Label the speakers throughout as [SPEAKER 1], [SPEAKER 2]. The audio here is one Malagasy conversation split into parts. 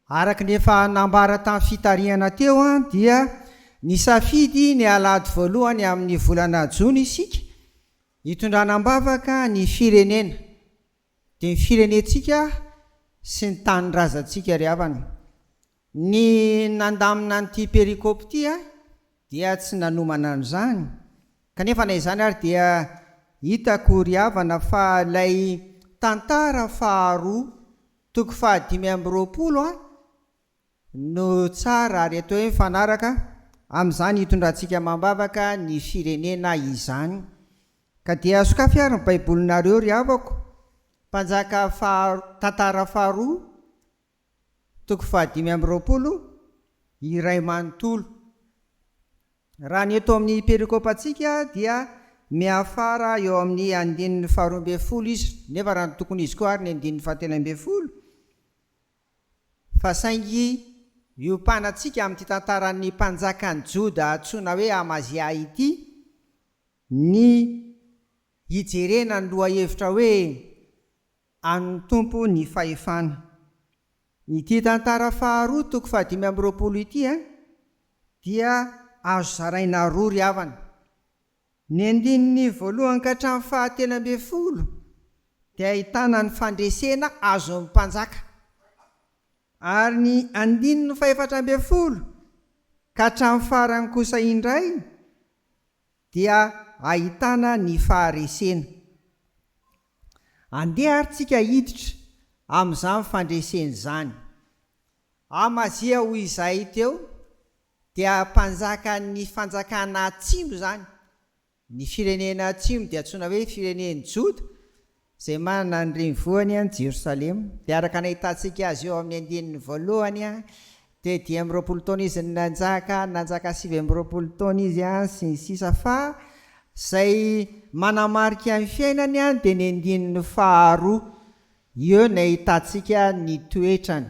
[SPEAKER 1] Araka nefa nambara tamin'ny fitariana teo dia nisafidy ny alady voalohany amin'ny volana jona isika hitondranam-bavaka ny firenena dia ny firenentsika sy ny tanindrazantsika ry havana. Ny nandamina n'ity perikopy ity dia tsy nanomana an'izany kanefa na izany ary dia hitako ry havana fa ilay tantara faharoa toko 520 no tsara ary atao hoe mifanaraka amin'izany hitondrantsika mambavaka ny firenena izany. Ka dia sokafy ary ny baibolinareo ry havako, mpanjaka tantara faharoa toko 520 iray manontolo. Raha ny eto amin'ny perikopantsika dia miafara eo amin'ny 12 izy, nefa raha ny tokony izy koa ary ny 11 fa saingy iompanatsika amin'ity tantaran'ny mpanjakan'ny Joda antsoina hoe Amazia ity ny hijerena ny loha hevitra hoe an'ny tompo ny fahefana. Ity tantara faharoa toko 520 ity dia azo zaraina roa ry havana. Ny andininy voalohany ka hatramin'ny 11 dia ahitana ny fandresena azon'ny mpanjaka, ary ny andininy 14 ka hatramin'ny farany kosa indray dia ahitana ny faharesena. Andeha ary tsika hiditra amin'izany fandresena izany. Amazia hoy izay teo dia mpanjaka ny fanjakana atsimo zany. Ny firenena atsimo dia antsoina hoe firenen'ny Joda izay manana ny renivohany any Jerosalema. Dia araka nahitantsika azy eo amin'ny 1 dia 20 taona izy nanjaka 20 taona izy sy ny sisa, fa izay manamarika ny fiainany dia ny 12 eo ny ahitantsika ny toetrany.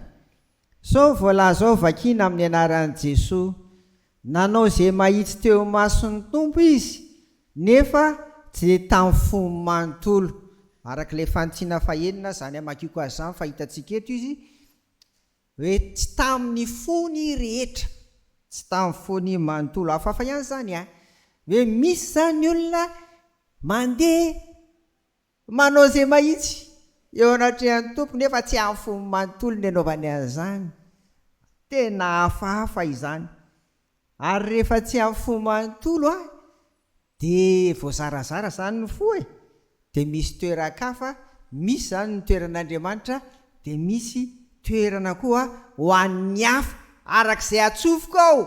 [SPEAKER 1] So voalaza ao vakina amin'ny anaran'i Jesoa, nanao izay mahitsy teo mason'ny tompo izy nefa tsy tamin'ny fony manontolo. Arak'ilay fantiana fahenina zany amakiko azy zany fa hitantsika eto izy hoe tsy tamin'ny fony rehetra, tsy tamin'ny fony manontolo. Hafahafa ihany zany hoe misy zany olona mandeha manao izay mahitsy eo anatrehan'ny tompo nefa tsy amin'ny fony manontolo ny anaovany an'izany. Tena hafahafa izany. Ary rehefa tsy amin'ny fony manontolo dia voazarazara zany ny fo dia misy toeran-kafa, misy zany ny toeran'Andriamanitra, dia misy toerana koa ho an'ny hafa arak'izay atsofoka ao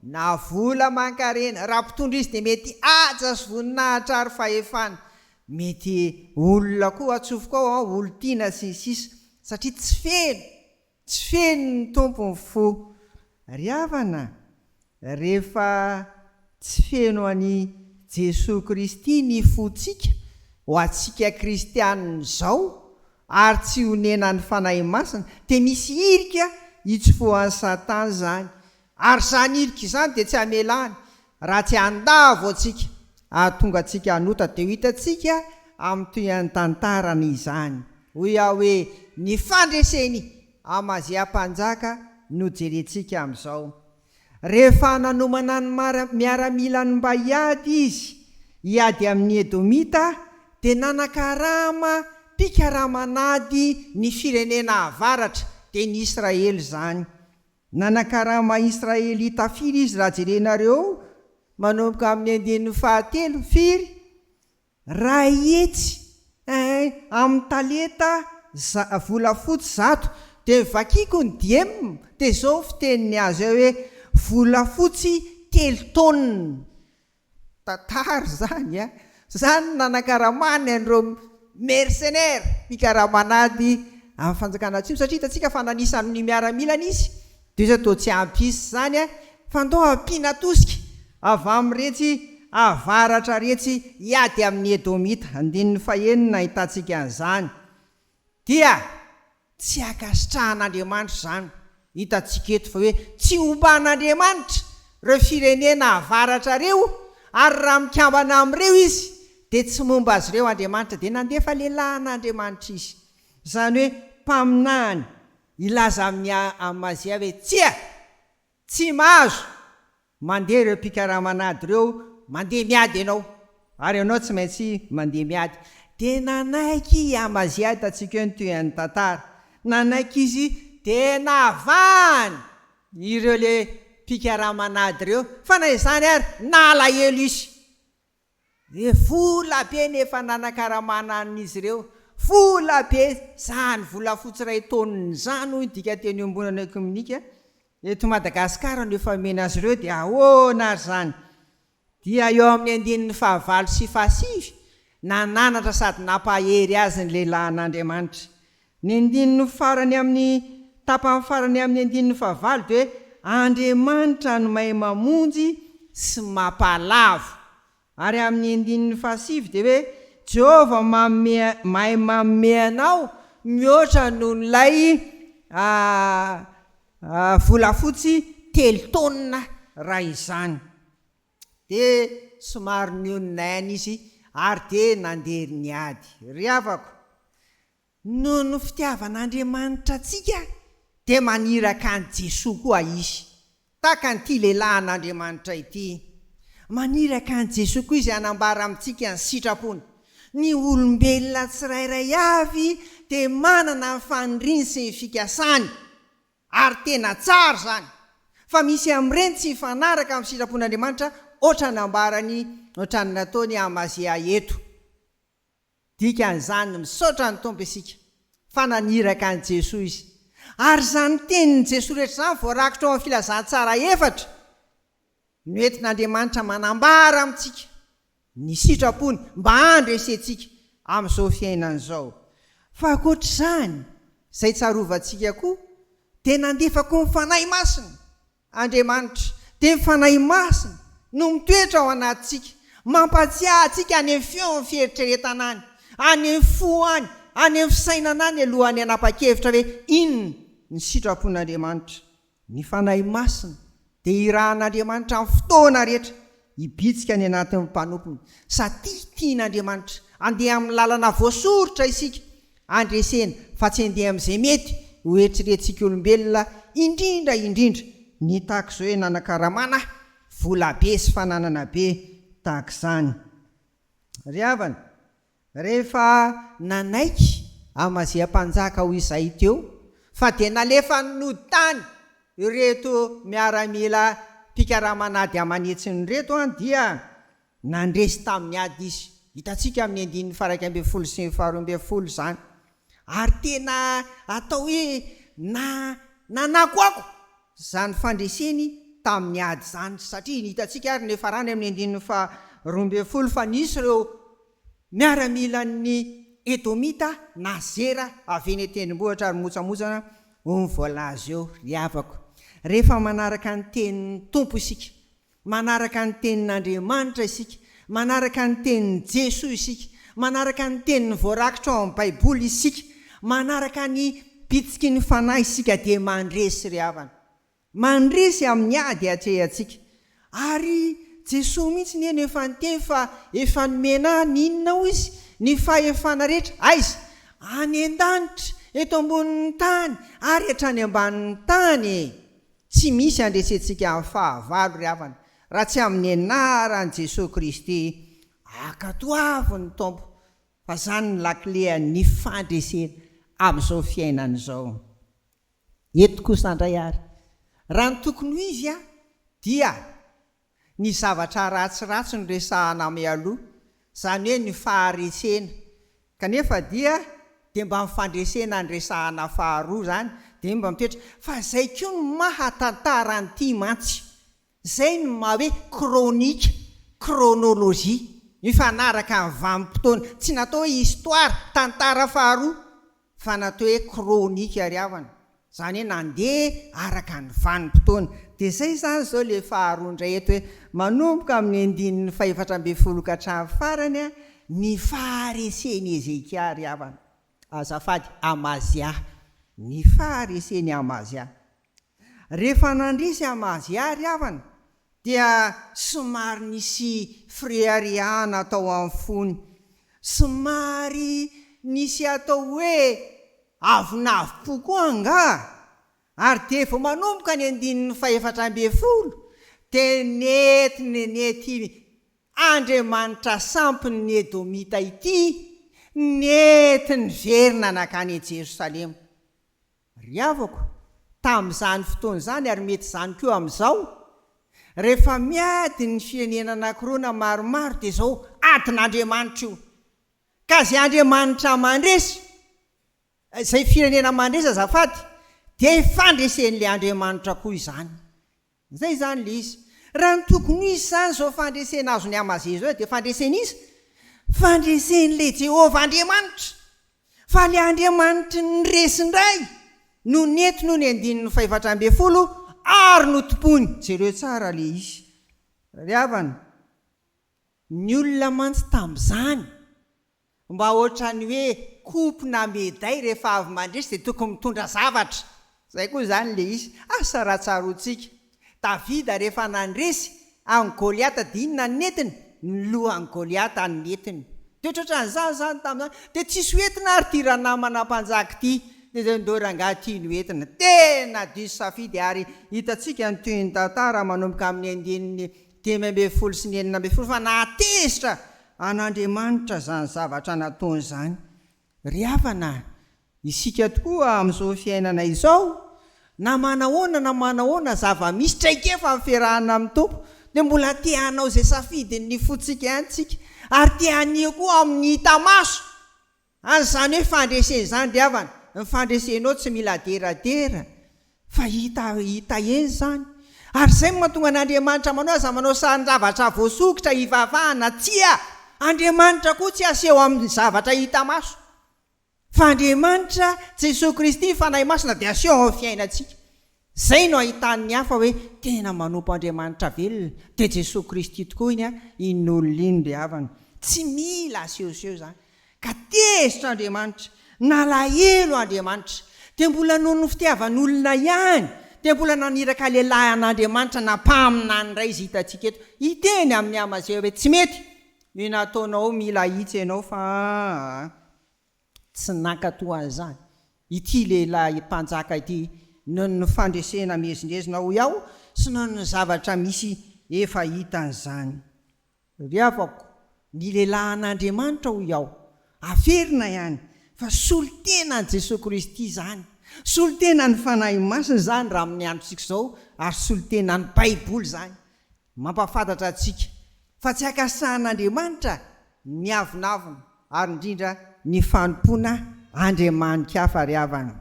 [SPEAKER 1] na vola mankarena. Raha mpitondra izy dia mety aja sy voninahitra ary fahefana, mety olona koa atsofoka ao olon-tiana sy ny sisa, satria tsy feno ny tompo ny fo. Ry havana, rehefa tsy feno any Jesosy Kristy ny fontsika ho antsika kristianina izao ary tsy honena ny fanahy masina, dia misy irika hitsofohan'ny Satana zany. Ary zany irika izany dia tsy hamelahany raha tsy handavo antsika ahatonga antsika hanota. Dia hitantsika amin'ny toyan'ny tantarany izany hoy hoe ny fandreseny Amazia mpanjaka no jerentsika amin'izao. Rehefa nanomana ny miaramilany mba hiady amin'ny Edomita, dia nanakarama mpikaramanady ny firenena avaratra, dia ny Israely zany. Nanakarama Israely tafiry izy raha jerenareo manomboka amin'ny 13 firy raha hetsy amin'ny talenta volafotsy 100 dia vakiko ny diem dia zao fiteniny azy hoe volafotsy 3 taonina. Tantara zany zany nanakaramany an'ireo mercenaire mpikaramanady amin'ny fanjakana atsimo, satria hitantsika fa nanisany miaramilana izy dia izy atao tsy ampisy zany fa ndao ampiana tosika avy amin'iretsy avaratra retsy hiady amin'ny Edomita. 9 ahitantsika an'izany dia tsy akasitrahan'Andriamanitra zany. Hitantsika eto fa hoe tsy omban'Andriamanitra reo firenena avaratra reo, ary raha mikambana amin'ireo izy dia tsy momba azy ireo Andriamanitra, dia nandefa lelahana Andriamanitra izy. Zany hoe mpaminany ilaza amin'ny Amazia hoe tsy mahazo mandeha ireo mpikaramanady ireo mandeha miady ianao, ary ianao tsy maintsy mandeha miady. De nanaiky Amazia tatsika ny toyany tantara, nanaiky izy de navany ireo le mpikaramanady ireo, fa na izany ary nalahelo izy. De vola be nefa nanakaramana an'izy ireo, vola be, zany volafotsy ray taoniny zany hoy dika teny ambonana komunika eto Madagasikara no efa mena azy ireo. De ahoana ary zany, dia eo amin'ny 19 nananatra sady nampahery azy ny lehilahin'Andriamanitra. Ny farany amin'ny tapany farany amin'ny 19 de Andriamanitra no mahay mamonjy sy mampalavo. Ary amin'ny 19 de hoe Jehova mahay manome anao mihoatra noho nylay volafotsy 3 taonina raha izany. De somary nionaina izy ary de nandeha niady. Ry havako, noho ny fitiavan'Andriamanitra atsika de maniraka an' Jesoa koa izy, taka n'ity lehilahin'Andriamanitra ity. Maniraka an' Jesoa koa izy anambara amintsika ny sitrapony. Ny olombelona tsirairay avy de manana ny faniriny sy ny fikasany, ary tena tsara zany. Fa misy amin'ireny tsy fanaraka amin'ny sitrapon'Andriamanitra, ohatrany nambarany, ohatrany nataony Amazia eto. Dikan'izany misaotra ny tompo isika fa naniraka an' Jesoa izy. Ary zany tenin'ny Jesoa rehetra zany voarakitra ao amin'ny filazantsara 4 no entin'Andriamanitra manambara amintsika ny sitrapony mba handresentsika amin'izao fiainana izao. Fa ankoatr'izany, izay tsarovantsika koa, de nandefa koa mifanahy masina Andriamanitra, de mifanahy masina no mitoetra ao anatintsika, mampatsiahy atsika any amin'ny feon'ny fieritreretana any, any amin'ny fo any, any amin'ny fisainana any alohan'ny hanapa-kevitra hoe inona ny sitrapon'Andriamanitra. Ny fanahy masina de irahan'Andriamanitra amin'ny fotoana rehetra hibitsika ny anatin'ny mpanompony. Satria tian'Andriamanitra andeha amin'ny lalana voasorotra isika andresena, fa tsy andeha amin'izay mety ho eritreretintsika olombelona indrindra ny tahaka izao hoe nanakaramana vola be sy fananana be tahaka izany. Ry havana, rehefa nanaiky Amazia mpanjaka ho izay teo, fa de nalefa nynody tany ireto miaramila mpikaramanady amanetsiny reto dia nandresy tamin'ny ady izy. Hitantsika amin'ny 1:12 sy 12 zany. Ary tena atao hoe nanakoako zany fandreseny tamin'ny ady zany, satria hitantsika ary nefa rany amin'ny 1:12 fa nisy ireo miaramilan'ny Edomita nazera avy eny tendrombohitra ary motsamotsana ho nivoalazy eo. Ry havako, rehefa manaraka ny tenin'ny tompo isika, manaraka ny tenin'Andriamanitra isika, manaraka ny tenin'ny Jesoa isika, manaraka ny tenin'ny voarakitra ao amin'ny Baiboly isika, manaraka ny pitiky ny fanahy isika, de mandresy. Ry havana, mandresy amin'ny ady atrehantsika. Ary Jesoa mihitsy ny efa niteny fa efa nomena ninona ho izy ny fahefana rehetra, aiza any an-danitra, eto ambonin'ny tany ary hatrany ambanin'ny tany. Tsy misy andresentsika amin'ny fahavalo. Ry havana, raha tsy amin'ny anaran'i Jesosy Kristy akatoavo ny tompo, fa zany ny laklean'ny fandresena amin'izao fiainana izao. Eto kosa indray ary, raha ny tokony ho izy dia ny zavatra ratsiratsy no resahana mialoha, zany hoe ny faharesena. Kanefa dia mba mifandresena ny resahana faharoa zany, de mba mitoetra fa zay koa no mahatantara n'ity mantsy, zay no maha hoe kronika, kronolojia, mifanaraka ny vanim-potoana. Tsy natao hoe histoire, tantara faharoa, fa natao hoe kronika. Ry havana, zany hoe nandeha araka ny vanim-potoana. De zay zany zao le faharoa indray eto hoe manomboka amin'ny 14 ka hatramin'ny farany ny fahareseny Ezekia. Ry havana, azafady, Amazia, ny fahareseny Amazia. Rehefa nandresy Amazia, ry havana, dia somary nisy firehariana atao amin'ny fony, somary nisy atao hoe avonavo koa nga ary de vo manomboka ny 14 de nety Andriamanitra sampiny ny Edomita ity nety ny verina nakany Jerosalema. Ry havako, tamin'izany fotoana izany ary mety izany koa amin'izao, rehefa miady ny firenena anankiroa maromaro dia izao adin'Andriamanitra io. Ka izay Andriamanitra mandresy, izay firenena mandresy azafady, dia fandresen'ilay Andriamanitra koa izany. Izay izany le izy. Raha ny tokony izy izany izao fandresena azo ny Amazery zao dia fandresena izy. Fandresen'ilay Jehovah Andriamanitra. Fa ilay Andriamanitra nyresindray no nety no ny 14 ary no tompony. Jereo tsara le izy. Ry havana, ny olona mantsy tamin'izany mba ohatrany hoe kopina meday rehefa avy mandresy dia tokony mitondra zavatra. Zay koa izany le izy. Asa ratsarotsika. Davida rehefa nandresy amin'ny Goliata dia inona ny netiny? Ny lohan'ny Goliata ny netiny. Dia ohatran'izany zany tamin'izany dia tsisy hoentina ary ty raha namana mpanjaka ity dia zay ndoranga ty ny hoentina. Tena diso safidy ary hitantsika ny toy ny tantara manomboka amin'ny 10 sy 11 fa nahatezitra an'Andriamanitra zany zavatra nataony zany. Ry havana, isika tokoa amin'izao fiainana izao na manahoana zava-misy traikefa miferahana amin'ny tompo dia mbola te hanao izay safidiny ny fotsika ihany tsika ary te hanio koa amin'ny hita maso. An'izany hoe fandreseny izany ry havana, ny fandresenao tsy mila deradera fa hita eny izany. Ary izay mahatonga an'Andriamanitra manao aza manao sarin-javatra voasokotra hivavahana tsia. Andriamanitra koa tsy aseho amin'ny zavatra hita maso. Fa Andriamanitra Jesosy Kristy fanahy masina dia aseho amin'ny fiainantsika. Zay no ahitany hafa hoe tena manompo Andriamanitra velona dia Jesosy Kristy tokoa iny olona iny ry havana. Tsy mila asehoseho zany. Ka tezitra Andriamanitra, nalahelo Andriamanitra, dia mbola noho ny fitiavan'olona ihany, dia mbola naniraka lehilahy an'Andriamanitra nampamina nyray izy hitantsika eto. Hiteny amin'ny Amazery hoe tsy mety ny nataonao mila hitsy ianao fa tsy nakatoa an'izany. Ity lehilahy mpanjaka ity noho ny fandresena mezindrezina ho iaho sy noho ny zavatra misy efa hitan'izany. Ry havako, ny lehilahy an'Andriamanitra ho iaho averina ihany fa solotena ny Jesosy Kristy izany. Solotena ny fanahy masina zany raha amin'ny androntsika izao ary solotena ny Baiboly zany. Mampafantatra antsika fa tsy akasan'Andriamanitra ny avinavina ary indrindra ny fanompoana Andriamanika hafa ry havana.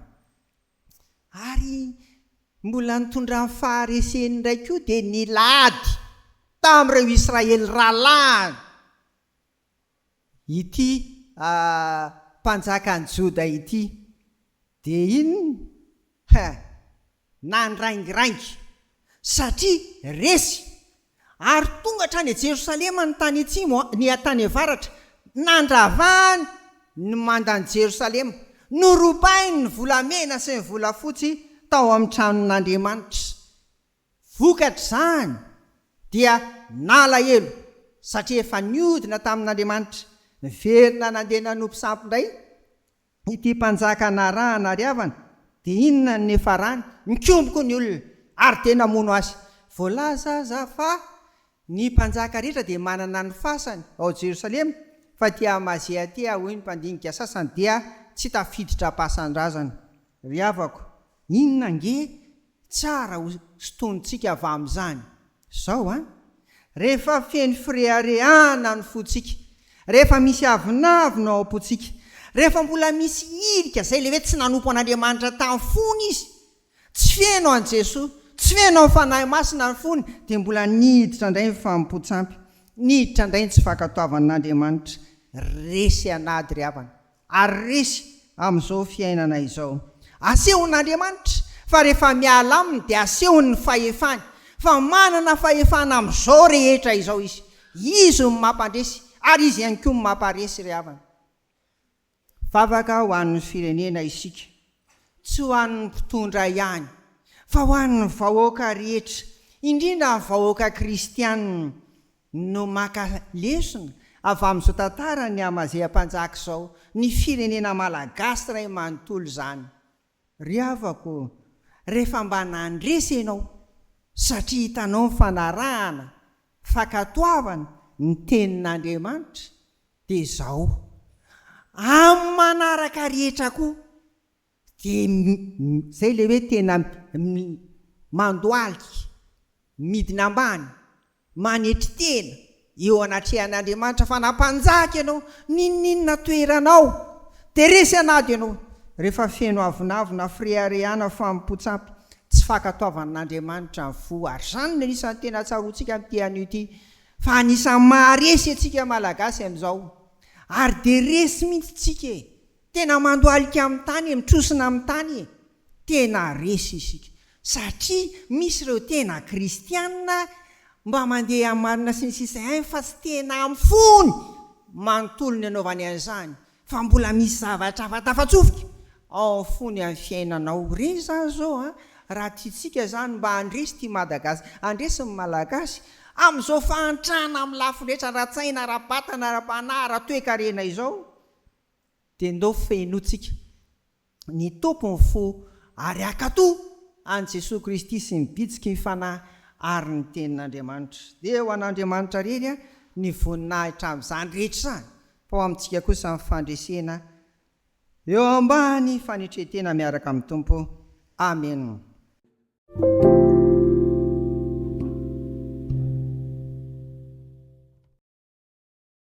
[SPEAKER 1] Ary mbola nitondra ny fahareseny indray koa dia nilady tamin'ireo Israely ralahany ity mpanjaka ny Joda ity. Dia iny nandraingirangy satria resy ary tonga hatrany Jerosalema ny tany atsimo ny tany avaratra, nandravany ny mandany Jerosalema, norobainy ny volamena sy ny volafotsy tao amin'ny tranon'Andriamanitra. Vokatra izany dia nalahelo satria efa niodina tamin'Andriamanitra. Verina nandeha nanompo sampy indray ity mpanjaka narahana ry havana dia inona ny nefarany? Mikomboko ny olona ary dia namono azy. Voalaza aza fa ny mpanjaka rehetra dia manana ny fasany ao Jerosalema, fa ty Amazia ty hoy ny mpandinika sasany dia tsy tafiditra pasan-drazana. Ry havako, inona nge tsara ho sotonitsika avy amin'izany? Zao rehefa feno fireharehana ny fotsika, rehefa misy avinavina ao am-potsika, rehefa mbola misy ilika zay le hoe tsy nanompo an'Andriamanitra tamin'ny fony izy, tsy feno an' Jesosy, tsy feno amin'ny fanahy masina ny fony, dia mbola niditra indray ny fampotsampy, niditra indray ny tsy fankatoavan'Andriamanitra. Resy anady ry havana, ary resy amin'izao fiainana izao. Asehon'Andriamanitra fa rehefa miala aminy dia asehony ny fahefany, fa manana fahefana amin'izao rehetra izao izy. Izy ny mampandresy ary izy ihany koa ny mamparesy ry havana. Favaka ho an'ny firenena isika, tsy ho an'ny mpitondra ihany fa ho an'ny vahoaka rehetra, indrindra ny vahoaka kristianina no maka lesona avy amin'izao tantara ny Amazia-Mpanjaka izao, ny firenena malagasy ray manontolo izany. Ry havako, rehefa mba nandresy ianao satria hitanao ny fanarahana, fankatoavana ny tenin'Andriamanitra dia izao. Amin'ny manaraka rehetra koa dia izay le hoe tena mandoaly, midina ambany, manetry tena eo anatrehan'Andriamanitra fa nampanjaka ianao, ninninona toeranao dia resy anady ianao. Rehefa feno avinavina fireharehana fampotsapy, tsy fankatoavan'Andriamanitra ny fo, ary izany no anisan'ny tena tsaroantsika amin'ity anio ity, fa anisan'ny maharesy antsika malagasy amin'izao. Ary dia resy mihitsy tsika e, tena mandoalika amin'ny tany, mitrosina amin'ny tany, tena resy isika satria misy ireo tena kristianina mba mandeha amin'ny marina sy ny sisa hainy fa tsy tena amin'ny fony manontolo ny anaovany an'izany, fa mbola misy zavatra hafa-tafatsofika ao amin'ny fony amin'ny fiainanao. Reny zany zao raha tiatsika zany mba andresy ty Madagasikara, andresy ny malagasy amin'izao fahantrana amin'ny lafiny rehetra, ra-tsaina, ra-batana, ra-panahy, ra-toe-karena izao, dia ndao fenotsika ny tompony fo ary akatoa an' Jesosy Kristy sy mibitsiky ny fanahy ary ny tenin'Andriamanitra. Dia ho an'Andriamanitra reny ny voninahitra amin'izany rehetra izany, fa ho amintsika kosa ny fandresena eo ambany fanetretena miaraka amin'ny Tompo. Amen.